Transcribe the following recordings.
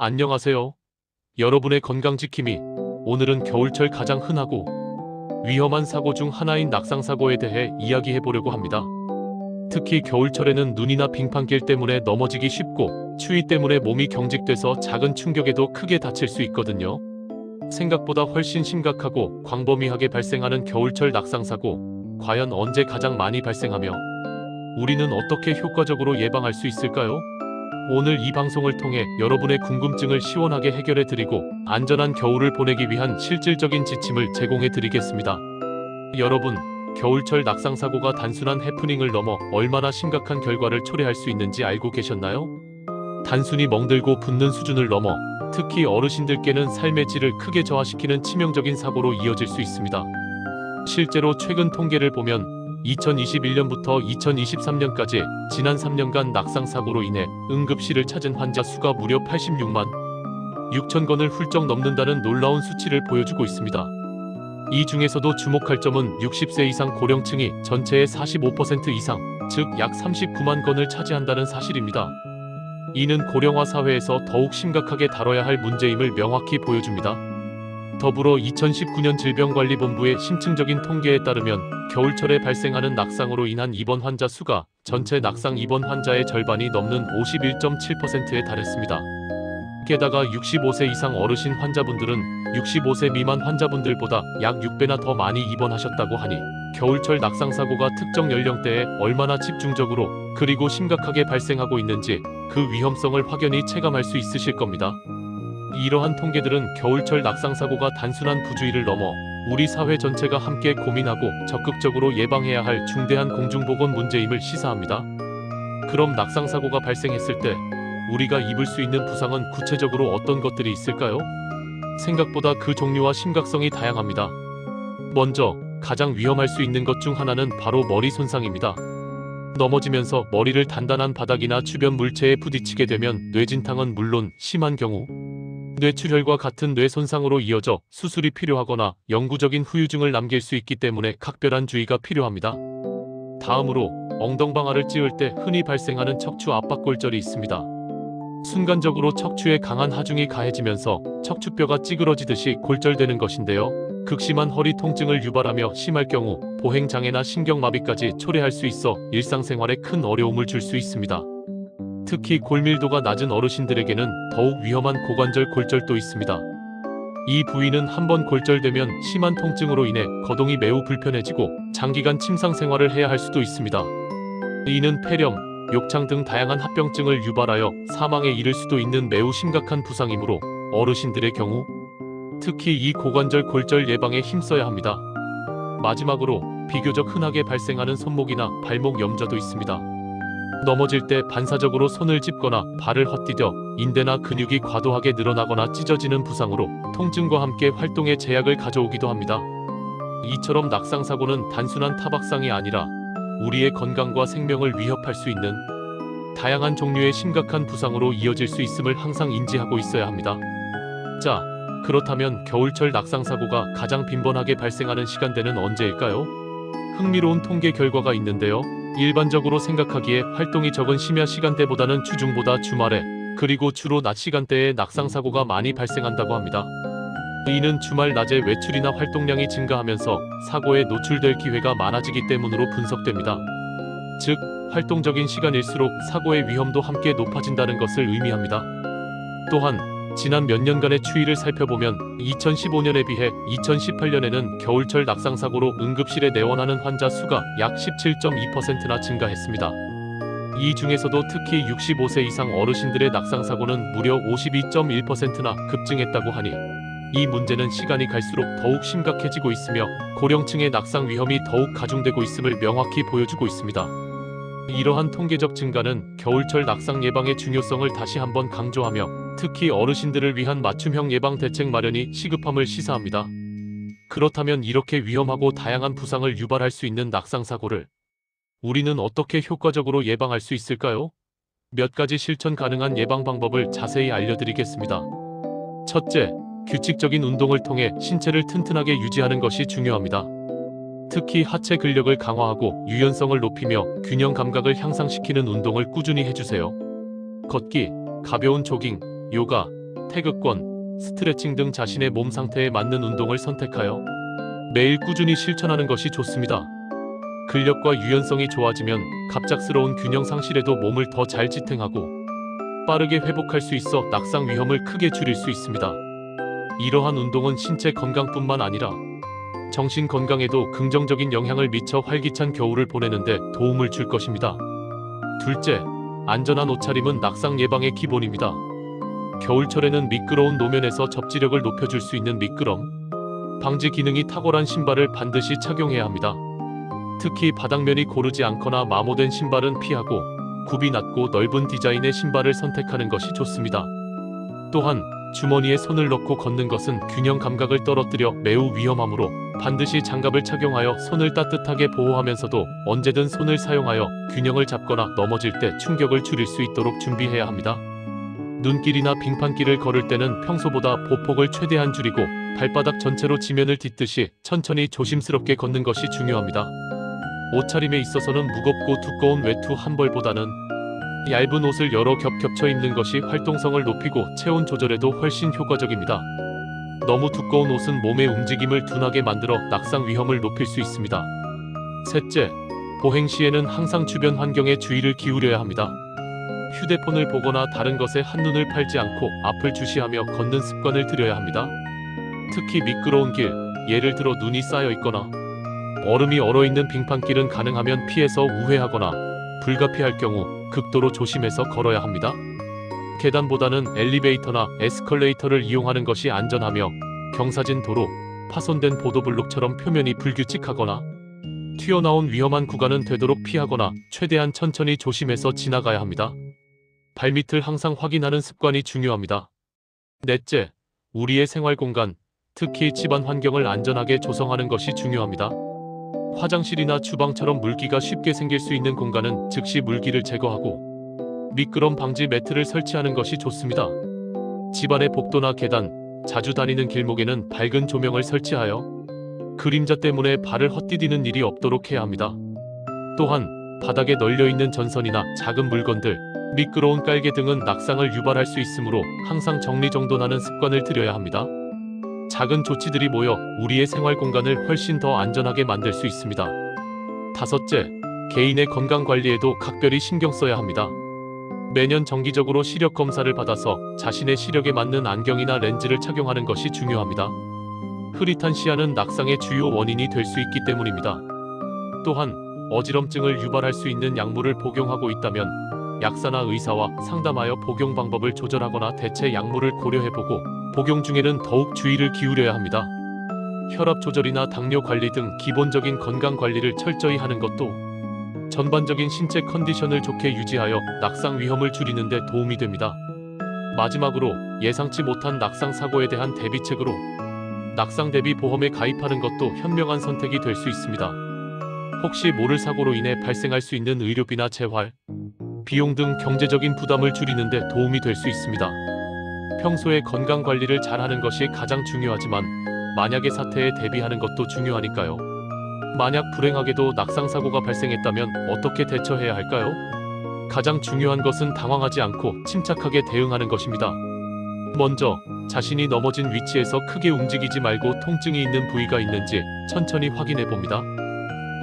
안녕하세요. 여러분의 건강지킴이. 오늘은 겨울철 가장 흔하고 위험한 사고 중 하나인 낙상사고에 대해 이야기해 보려고 합니다. 특히 겨울철에는 눈이나 빙판길 때문에 넘어지기 쉽고 추위 때문에 몸이 경직돼서 작은 충격에도 크게 다칠 수 있거든요. 생각보다 훨씬 심각하고 광범위하게 발생하는 겨울철 낙상사고, 과연 언제 가장 많이 발생하며 우리는 어떻게 효과적으로 예방할 수 있을까요? 오늘 이 방송을 통해 여러분의 궁금증을 시원하게 해결해 드리고 안전한 겨울을 보내기 위한 실질적인 지침을 제공해 드리겠습니다. 여러분, 겨울철 낙상사고가 단순한 해프닝을 넘어 얼마나 심각한 결과를 초래할 수 있는지 알고 계셨나요? 단순히 멍들고 붓는 수준을 넘어 특히 어르신들께는 삶의 질을 크게 저하시키는 치명적인 사고로 이어질 수 있습니다. 실제로 최근 통계를 보면 2021년부터 2023년까지 지난 3년간 낙상사고로 인해 응급실을 찾은 환자 수가 무려 86만 6천 건을 훌쩍 넘는다는 놀라운 수치를 보여주고 있습니다. 이 중에서도 주목할 점은 60세 이상 고령층이 전체의 45% 이상, 즉 약 39만 건을 차지한다는 사실입니다. 이는 고령화 사회에서 더욱 심각하게 다뤄야 할 문제임을 명확히 보여줍니다. 더불어 2019년 질병관리본부의 심층적인 통계에 따르면 겨울철에 발생하는 낙상으로 인한 입원 환자 수가 전체 낙상 입원 환자의 절반이 넘는 51.7%에 달했습니다. 게다가 65세 이상 어르신 환자분들은 65세 미만 환자분들보다 약 6배나 더 많이 입원하셨다고 하니 겨울철 낙상사고가 특정 연령대에 얼마나 집중적으로 그리고 심각하게 발생하고 있는지 그 위험성을 확연히 체감할 수 있으실 겁니다. 이러한 통계들은 겨울철 낙상사고가 단순한 부주의를 넘어 우리 사회 전체가 함께 고민하고 적극적으로 예방해야 할 중대한 공중보건 문제임을 시사합니다. 그럼 낙상사고가 발생했을 때 우리가 입을 수 있는 부상은 구체적으로 어떤 것들이 있을까요? 생각보다 그 종류와 심각성이 다양합니다. 먼저 가장 위험할 수 있는 것 중 하나는 바로 머리 손상입니다. 넘어지면서 머리를 단단한 바닥이나 주변 물체에 부딪히게 되면 뇌진탕은 물론 심한 경우 뇌출혈과 같은 뇌 손상으로 이어져 수술이 필요하거나 영구적인 후유증을 남길 수 있기 때문에 각별한 주의가 필요합니다. 다음으로 엉덩방아를 찧을 때 흔히 발생하는 척추 압박골절이 있습니다. 순간적으로 척추에 강한 하중이 가해지면서 척추뼈가 찌그러지듯이 골절되는 것인데요. 극심한 허리 통증을 유발하며 심할 경우 보행장애나 신경마비까지 초래할 수 있어 일상생활에 큰 어려움을 줄 수 있습니다. 특히 골밀도가 낮은 어르신들에게는 더욱 위험한 고관절 골절도 있습니다. 이 부위는 한번 골절되면 심한 통증으로 인해 거동이 매우 불편해지고 장기간 침상 생활을 해야 할 수도 있습니다. 이는 폐렴, 욕창 등 다양한 합병증을 유발하여 사망에 이를 수도 있는 매우 심각한 부상이므로 어르신들의 경우 특히 이 고관절 골절 예방에 힘써야 합니다. 마지막으로 비교적 흔하게 발생하는 손목이나 발목 염좌도 있습니다. 넘어질 때 반사적으로 손을 짚거나 발을 헛디뎌 인대나 근육이 과도하게 늘어나거나 찢어지는 부상으로 통증과 함께 활동에 제약을 가져오기도 합니다. 이처럼 낙상사고는 단순한 타박상이 아니라 우리의 건강과 생명을 위협할 수 있는 다양한 종류의 심각한 부상으로 이어질 수 있음을 항상 인지하고 있어야 합니다. 자, 그렇다면 겨울철 낙상사고가 가장 빈번하게 발생하는 시간대는 언제일까요? 흥미로운 통계 결과가 있는데요. 일반적으로 생각하기에 활동이 적은 심야 시간대보다는 주중보다 주말에 그리고 주로 낮 시간대에 낙상사고가 많이 발생한다고 합니다. 이는 주말 낮에 외출이나 활동량이 증가하면서 사고에 노출될 기회가 많아지기 때문으로 분석됩니다. 즉, 활동적인 시간일수록 사고의 위험도 함께 높아진다는 것을 의미합니다. 또한 지난 몇 년간의 추이를 살펴보면 2015년에 비해 2018년에는 겨울철 낙상사고로 응급실에 내원하는 환자 수가 약 17.2%나 증가했습니다. 이 중에서도 특히 65세 이상 어르신들의 낙상사고는 무려 52.1%나 급증했다고 하니 이 문제는 시간이 갈수록 더욱 심각해지고 있으며 고령층의 낙상 위험이 더욱 가중되고 있음을 명확히 보여주고 있습니다. 이러한 통계적 증가는 겨울철 낙상 예방의 중요성을 다시 한번 강조하며 특히 어르신들을 위한 맞춤형 예방 대책 마련이 시급함을 시사합니다. 그렇다면 이렇게 위험하고 다양한 부상을 유발할 수 있는 낙상사고를 우리는 어떻게 효과적으로 예방할 수 있을까요? 몇 가지 실천 가능한 예방 방법을 자세히 알려드리겠습니다. 첫째, 규칙적인 운동을 통해 신체를 튼튼하게 유지하는 것이 중요합니다. 특히 하체 근력을 강화하고 유연성을 높이며 균형 감각을 향상시키는 운동을 꾸준히 해주세요. 걷기, 가벼운 조깅, 요가, 태극권, 스트레칭 등 자신의 몸 상태에 맞는 운동을 선택하여 매일 꾸준히 실천하는 것이 좋습니다. 근력과 유연성이 좋아지면 갑작스러운 균형 상실에도 몸을 더 잘 지탱하고 빠르게 회복할 수 있어 낙상 위험을 크게 줄일 수 있습니다. 이러한 운동은 신체 건강뿐만 아니라 정신 건강에도 긍정적인 영향을 미쳐 활기찬 겨울을 보내는데 도움을 줄 것입니다. 둘째, 안전한 옷차림은 낙상 예방의 기본입니다. 겨울철에는 미끄러운 노면에서 접지력을 높여줄 수 있는 미끄럼 방지 기능이 탁월한 신발을 반드시 착용해야 합니다. 특히 바닥면이 고르지 않거나 마모된 신발은 피하고 굽이 낮고 넓은 디자인의 신발을 선택하는 것이 좋습니다. 또한 주머니에 손을 넣고 걷는 것은 균형 감각을 떨어뜨려 매우 위험하므로 반드시 장갑을 착용하여 손을 따뜻하게 보호하면서도 언제든 손을 사용하여 균형을 잡거나 넘어질 때 충격을 줄일 수 있도록 준비해야 합니다. 눈길이나 빙판길을 걸을 때는 평소보다 보폭을 최대한 줄이고 발바닥 전체로 지면을 딛듯이 천천히 조심스럽게 걷는 것이 중요합니다. 옷차림에 있어서는 무겁고 두꺼운 외투 한 벌보다는 얇은 옷을 여러 겹 겹쳐 입는 것이 활동성을 높이고 체온 조절에도 훨씬 효과적입니다. 너무 두꺼운 옷은 몸의 움직임을 둔하게 만들어 낙상 위험을 높일 수 있습니다. 셋째, 보행 시에는 항상 주변 환경에 주의를 기울여야 합니다. 휴대폰을 보거나 다른 것에 한눈을 팔지 않고 앞을 주시하며 걷는 습관을 들여야 합니다. 특히 미끄러운 길, 예를 들어 눈이 쌓여 있거나 얼음이 얼어있는 빙판길은 가능하면 피해서 우회하거나 불가피할 경우 극도로 조심해서 걸어야 합니다. 계단보다는 엘리베이터나 에스컬레이터를 이용하는 것이 안전하며 경사진 도로, 파손된 보도블록처럼 표면이 불규칙하거나 튀어나온 위험한 구간은 되도록 피하거나 최대한 천천히 조심해서 지나가야 합니다. 발밑을 항상 확인하는 습관이 중요합니다. 넷째, 우리의 생활 공간, 특히 집안 환경을 안전하게 조성하는 것이 중요합니다. 화장실이나 주방처럼 물기가 쉽게 생길 수 있는 공간은 즉시 물기를 제거하고 미끄럼 방지 매트를 설치하는 것이 좋습니다. 집안의 복도나 계단, 자주 다니는 길목에는 밝은 조명을 설치하여 그림자 때문에 발을 헛디디는 일이 없도록 해야 합니다. 또한 바닥에 널려있는 전선이나 작은 물건들, 미끄러운 깔개 등은 낙상을 유발할 수 있으므로 항상 정리정돈하는 습관을 들여야 합니다. 작은 조치들이 모여 우리의 생활 공간을 훨씬 더 안전하게 만들 수 있습니다. 다섯째, 개인의 건강 관리에도 각별히 신경 써야 합니다. 매년 정기적으로 시력 검사를 받아서 자신의 시력에 맞는 안경이나 렌즈를 착용하는 것이 중요합니다. 흐릿한 시야는 낙상의 주요 원인이 될 수 있기 때문입니다. 또한 어지럼증을 유발할 수 있는 약물을 복용하고 있다면 약사나 의사와 상담하여 복용 방법을 조절하거나 대체 약물을 고려해보고 복용 중에는 더욱 주의를 기울여야 합니다. 혈압 조절이나 당뇨 관리 등 기본적인 건강 관리를 철저히 하는 것도 전반적인 신체 컨디션을 좋게 유지하여 낙상 위험을 줄이는 데 도움이 됩니다. 마지막으로 예상치 못한 낙상 사고에 대한 대비책으로 낙상 대비 보험에 가입하는 것도 현명한 선택이 될 수 있습니다. 혹시 모를 사고로 인해 발생할 수 있는 의료비나 재활, 비용 등 경제적인 부담을 줄이는 데 도움이 될 수 있습니다. 평소에 건강 관리를 잘하는 것이 가장 중요하지만 만약의 사태에 대비하는 것도 중요하니까요. 만약 불행하게도 낙상 사고가 발생했다면 어떻게 대처해야 할까요? 가장 중요한 것은 당황하지 않고 침착하게 대응하는 것입니다. 먼저 자신이 넘어진 위치에서 크게 움직이지 말고 통증이 있는 부위가 있는지 천천히 확인해 봅니다.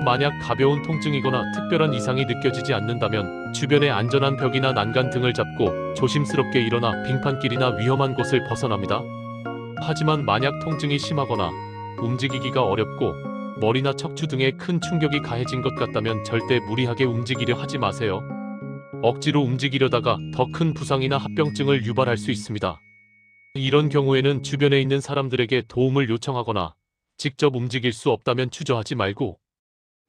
만약 가벼운 통증이거나 특별한 이상이 느껴지지 않는다면 주변의 안전한 벽이나 난간 등을 잡고 조심스럽게 일어나 빙판길이나 위험한 곳을 벗어납니다. 하지만 만약 통증이 심하거나 움직이기가 어렵고 머리나 척추 등에 큰 충격이 가해진 것 같다면 절대 무리하게 움직이려 하지 마세요. 억지로 움직이려다가 더 큰 부상이나 합병증을 유발할 수 있습니다. 이런 경우에는 주변에 있는 사람들에게 도움을 요청하거나 직접 움직일 수 없다면 주저하지 말고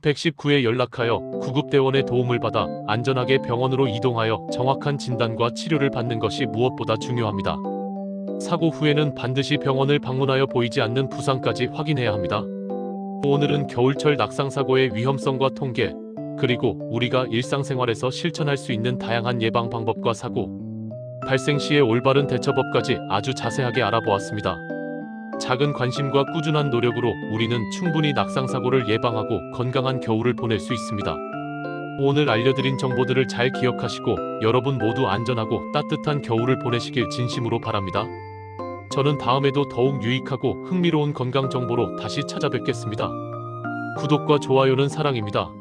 119에 연락하여 구급대원의 도움을 받아 안전하게 병원으로 이동하여 정확한 진단과 치료를 받는 것이 무엇보다 중요합니다. 사고 후에는 반드시 병원을 방문하여 보이지 않는 부상까지 확인해야 합니다. 오늘은 겨울철 낙상사고의 위험성과 통계, 그리고 우리가 일상생활에서 실천할 수 있는 다양한 예방 방법과 사고, 발생 시의 올바른 대처법까지 아주 자세하게 알아보았습니다. 작은 관심과 꾸준한 노력으로 우리는 충분히 낙상사고를 예방하고 건강한 겨울을 보낼 수 있습니다. 오늘 알려드린 정보들을 잘 기억하시고 여러분 모두 안전하고 따뜻한 겨울을 보내시길 진심으로 바랍니다. 저는 다음에도 더욱 유익하고 흥미로운 건강 정보로 다시 찾아뵙겠습니다. 구독과 좋아요는 사랑입니다.